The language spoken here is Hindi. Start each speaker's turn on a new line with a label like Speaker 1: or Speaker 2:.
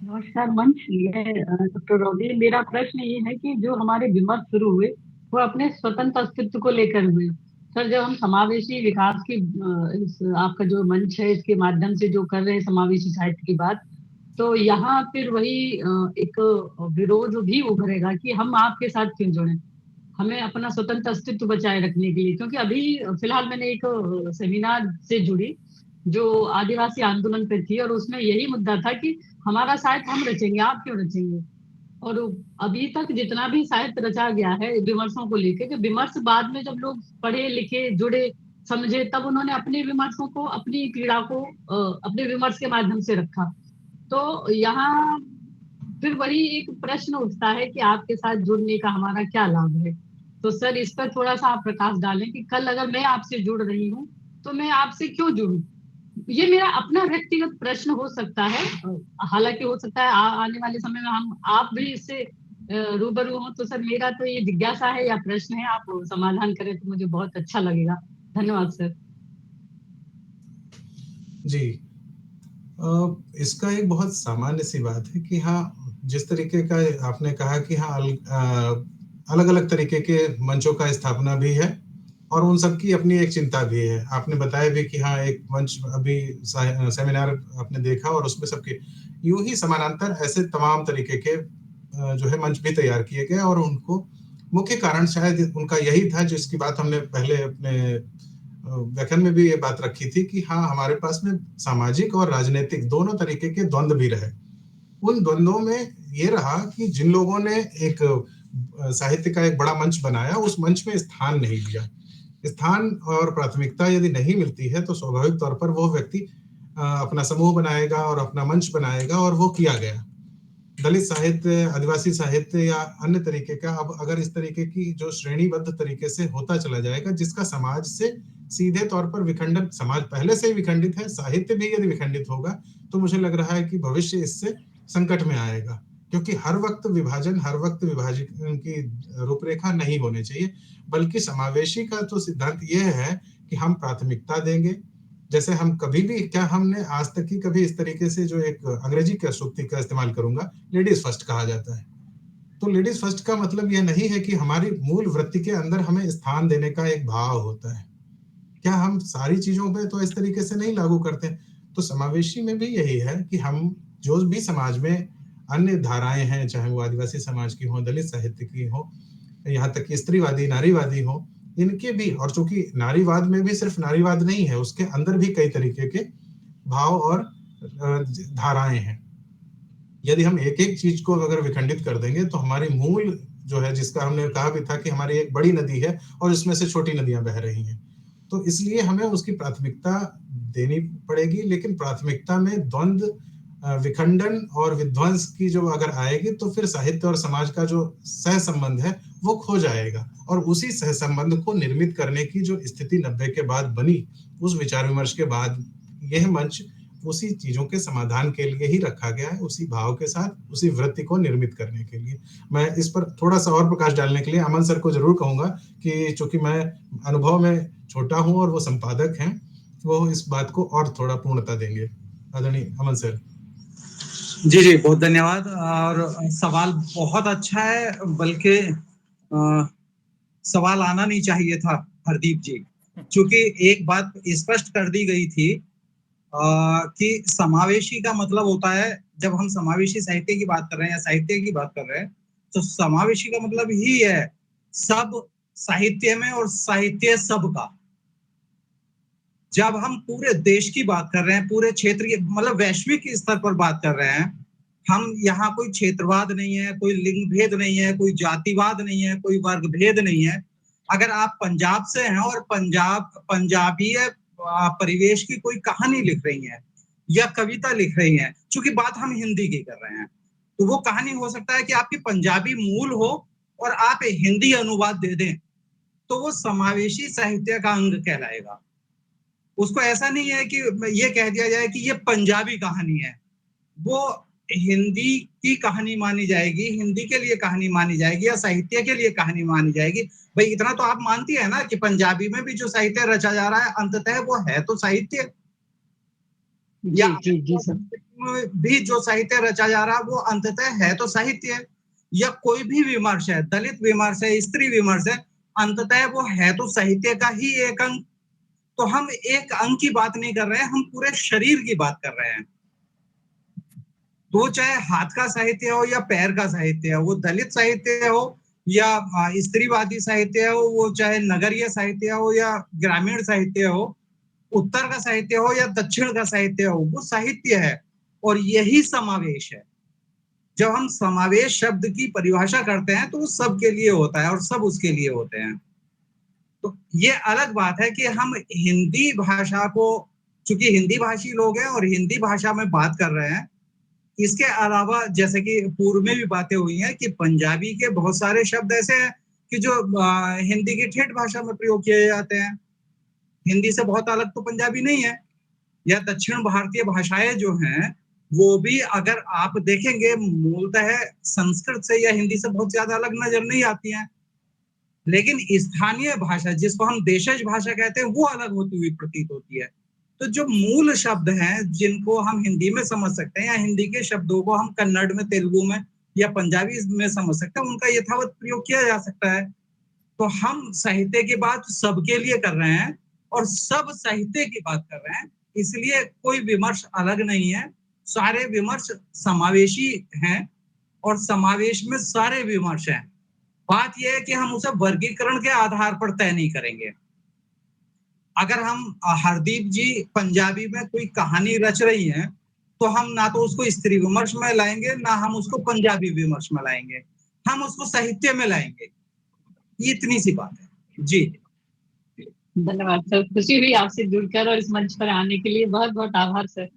Speaker 1: नमस्कार मंच ये डॉक्टर रवि। मेरा प्रश्न ये है कि जो हमारे विमर्श शुरू हुए वो अपने स्वतंत्र अस्तित्व को लेकर हुए। सर, जब हम समावेशी विकास की इस आपका जो मंच है इसके माध्यम से जो कर रहे हैं समावेशी साहित्य की बात, तो यहाँ फिर वही एक विरोध भी उभरेगा कि हम आपके साथ क्यों जुड़े। हमें अपना स्वतंत्र अस्तित्व बचाए रखने के लिए, क्योंकि अभी फिलहाल मैंने एक सेमिनार से जुड़ी जो आदिवासी आंदोलन पे थी, और उसमें यही मुद्दा था कि हमारा साहित्य हम रचेंगे, आप क्यों रचेंगे। और अभी तक जितना भी साहित्य रचा गया है विमर्शों को लेके, जो विमर्श बाद में जब लोग पढ़े लिखे जुड़े समझे, तब उन्होंने अपने विमर्शों को, अपनी पीड़ा को अपने विमर्श के माध्यम से रखा। तो यहाँ फिर वही एक प्रश्न उठता है कि आपके साथ जुड़ने का हमारा क्या लाभ है। तो सर, इस पर थोड़ा सा आप प्रकाश डालें कि कल अगर मैं आपसे जुड़ रही हूँ तो मैं आपसे क्यों जुड़ूं। ये मेरा अपना व्यक्तिगत प्रश्न हो सकता है। हालांकि हो सकता है आने वाले समय में हम आप भी इससे रूबरू हो। तो सर, मेरा तो ये जिज्ञासा है या प्रश्न है, आप समाधान करें तो मुझे बहुत अच्छा लगेगा। धन्यवाद सर।
Speaker 2: जी, इसका एक बहुत सामान्य सी बात है कि हाँ, जिस तरीके का आपने कहा कि हाँ, अलग अलग तरीके के मंचों का स्थापना भी है और उन सब की अपनी एक चिंता भी है। आपने बताया भी कि हाँ, एक मंच अभी सेमिनार आपने देखा और उसमें सबके यूं ही समानांतर ऐसे तमाम तरीके के जो है मंच भी तैयार किए गए और उनको मुख्य कारण शायद उनका यही था, जिसकी बात हमने पहले अपने व्याख्यान में भी ये बात रखी थी कि हाँ, हमारे पास में सामाजिक और राजनीतिक दोनों तरीके के द्वंद्व भी रहे। उन द्वंद्वों में ये रहा कि जिन लोगों ने एक साहित्य का एक बड़ा मंच बनाया, उस मंच में स्थान नहीं लिया। स्थान और प्राथमिकता यदि नहीं मिलती है तो स्वाभाविक तौर पर वो व्यक्ति अपना समूह बनाएगा और अपना मंच बनाएगा, और वो किया गया। दलित साहित्य, आदिवासी साहित्य या अन्य तरीके का अब अगर इस तरीके की जो श्रेणीबद्ध तरीके से होता चला जाएगा, जिसका समाज से सीधे तौर पर विखंडन, समाज पहले से ही विखंडित है, साहित्य भी यदि विखंडित होगा तो मुझे लग रहा है कि भविष्य इससे संकट में आएगा। क्योंकि हर वक्त विभाजन, हर वक्त विभाजन की रूपरेखा नहीं होनी चाहिए, बल्कि समावेशी का तो सिद्धांत यह है कि हम प्राथमिकता देंगे। जैसे हम कभी भी, क्या हमने आज तक ही कभी इस तरीके से, जो एक अंग्रेजी का सूक्ति का इस्तेमाल करूंगा, लेडीज फर्स्ट कहा जाता है। तो लेडीज फर्स्ट का मतलब यह नहीं है कि हमारी मूल वृत्ति के अंदर हमें स्थान देने का एक भाव होता है। क्या हम सारी चीजों पे तो इस तरीके से नहीं लागू करते। तो समावेशी में भी यही है कि हम जो भी समाज में अन्य धाराएं हैं, चाहे वो आदिवासी समाज की हो, दलित साहित्य की हो, यहाँ तक कि स्त्रीवादी, नारीवादी हो, इनके भी, और चूंकि नारीवाद में भी सिर्फ नारीवाद नहीं है, उसके अंदर भी कई तरीके के भाव और धाराएं हैं। यदि हम एक एक चीज को अगर विखंडित कर देंगे तो हमारी मूल जो है, जिसका हमने कहा भी था कि हमारी एक बड़ी नदी है और इसमें से छोटी नदियां बह रही हैं, तो इसलिए हमें उसकी प्राथमिकता देनी पड़ेगी। लेकिन प्राथमिकता में द्वंद्व, विखंडन और विध्वंस की जो अगर आएगी तो फिर साहित्य और समाज का जो सह संबंध है वो खो जाएगा। और उसी सह संबंध को निर्मित करने की जो स्थिति 90 के बाद बनी, उस विचार विमर्श के बाद यह मंच उसी चीजों के समाधान के लिए ही रखा गया है, उसी भाव के साथ, उसी वृत्ति को निर्मित करने के लिए। मैं इस पर थोड़ा सा और प्रकाश डालने के लिए अमन सर को जरूर कहूंगा कि चूंकि मैं अनुभव में छोटा हूं और वो संपादक हैं, वो इस बात को और थोड़ा पूर्णता देंगे। आदरणीय अमन सर।
Speaker 3: जी जी, बहुत धन्यवाद। और सवाल बहुत अच्छा है, बल्कि सवाल आना नहीं चाहिए था हरदीप जी, क्योंकि एक बात स्पष्ट कर दी गई थी कि समावेशी का मतलब होता है, जब हम समावेशी साहित्य की बात कर रहे हैं या साहित्य की बात कर रहे हैं, तो समावेशी का मतलब ही है सब साहित्य में और साहित्य सब का। जब हम पूरे देश की बात कर रहे हैं, पूरे क्षेत्र की, मतलब वैश्विक स्तर पर बात कर रहे हैं, हम यहाँ कोई क्षेत्रवाद नहीं है, कोई लिंग भेद नहीं है, कोई जातिवाद नहीं है, कोई वर्ग भेद नहीं है। अगर आप पंजाब से हैं और पंजाबी परिवेश की कोई कहानी लिख रही हैं या कविता लिख रही हैं, चूंकि बात हम हिंदी की कर रहे हैं, तो वो कहानी हो सकता है कि आपकी पंजाबी मूल हो और आप हिंदी अनुवाद दे दें, तो वो समावेशी साहित्य का अंग कहलाएगा। उसको ऐसा नहीं है कि ये कह दिया जाए कि ये पंजाबी कहानी है, वो हिंदी की कहानी मानी जाएगी, हिंदी के लिए कहानी मानी जाएगी या साहित्य के लिए कहानी मानी जाएगी। भाई इतना तो आप मानती है ना कि पंजाबी में भी जो साहित्य रचा जा रहा है अंततः वो है तो साहित्य।
Speaker 1: जी जी जी सर।
Speaker 3: भी जो साहित्य रचा जा रहा है वो अंततः है तो साहित्य, या कोई भी विमर्श है, दलित विमर्श है, स्त्री विमर्श है, अंततः वो है तो साहित्य का ही एक अंग। तो हम एक अंग की बात नहीं कर रहे हैं, हम पूरे शरीर की बात कर रहे हैं। तो चाहे हाथ का साहित्य हो या पैर का साहित्य हो, वो दलित साहित्य हो या स्त्रीवादी साहित्य हो, वो चाहे नगरीय साहित्य हो या ग्रामीण साहित्य हो, उत्तर का साहित्य हो या दक्षिण का साहित्य हो, वो साहित्य है। और यही समावेश है। जब हम समावेश शब्द की परिभाषा करते हैं तो वो सबके लिए होता है और सब उसके लिए होते हैं। तो ये अलग बात है कि हम हिंदी भाषा को, चूंकि हिंदी भाषी लोग हैं और हिंदी भाषा में बात कर रहे हैं, इसके अलावा जैसे कि पूर्व में भी बातें हुई हैं कि पंजाबी के बहुत सारे शब्द ऐसे हैं कि जो हिंदी की ठेठ भाषा में प्रयोग किए जाते हैं। हिंदी से बहुत अलग तो पंजाबी नहीं है। या दक्षिण भारतीय भाषाएं जो हैं वो भी अगर आप देखेंगे मूलतः संस्कृत से या हिंदी से बहुत ज्यादा अलग नजर नहीं आती हैं, लेकिन स्थानीय भाषा जिसको हम देशज भाषा कहते हैं वो अलग होती हुई प्रतीत होती है। तो जो मूल शब्द हैं जिनको हम हिंदी में समझ सकते हैं या हिंदी के शब्दों को हम कन्नड़ में, तेलुगु में या पंजाबी में समझ सकते हैं, उनका यथावत प्रयोग किया जा सकता है। तो हम साहित्य की बात सबके लिए कर रहे हैं और सब साहित्य की बात कर रहे हैं, इसलिए कोई विमर्श अलग नहीं है। सारे विमर्श समावेशी हैं और समावेश में सारे विमर्श हैं। बात यह है कि हम उसे वर्गीकरण के आधार पर तय नहीं करेंगे। अगर हम हरदीप जी पंजाबी में कोई कहानी रच रही हैं तो हम ना तो उसको स्त्री विमर्श में लाएंगे, ना हम उसको पंजाबी विमर्श में लाएंगे, हम उसको साहित्य में लाएंगे। इतनी सी बात है जी।
Speaker 1: धन्यवाद सर, खुशी हुई आपसे जुड़कर और इस मंच पर आने के लिए बहुत बहुत आभार सर।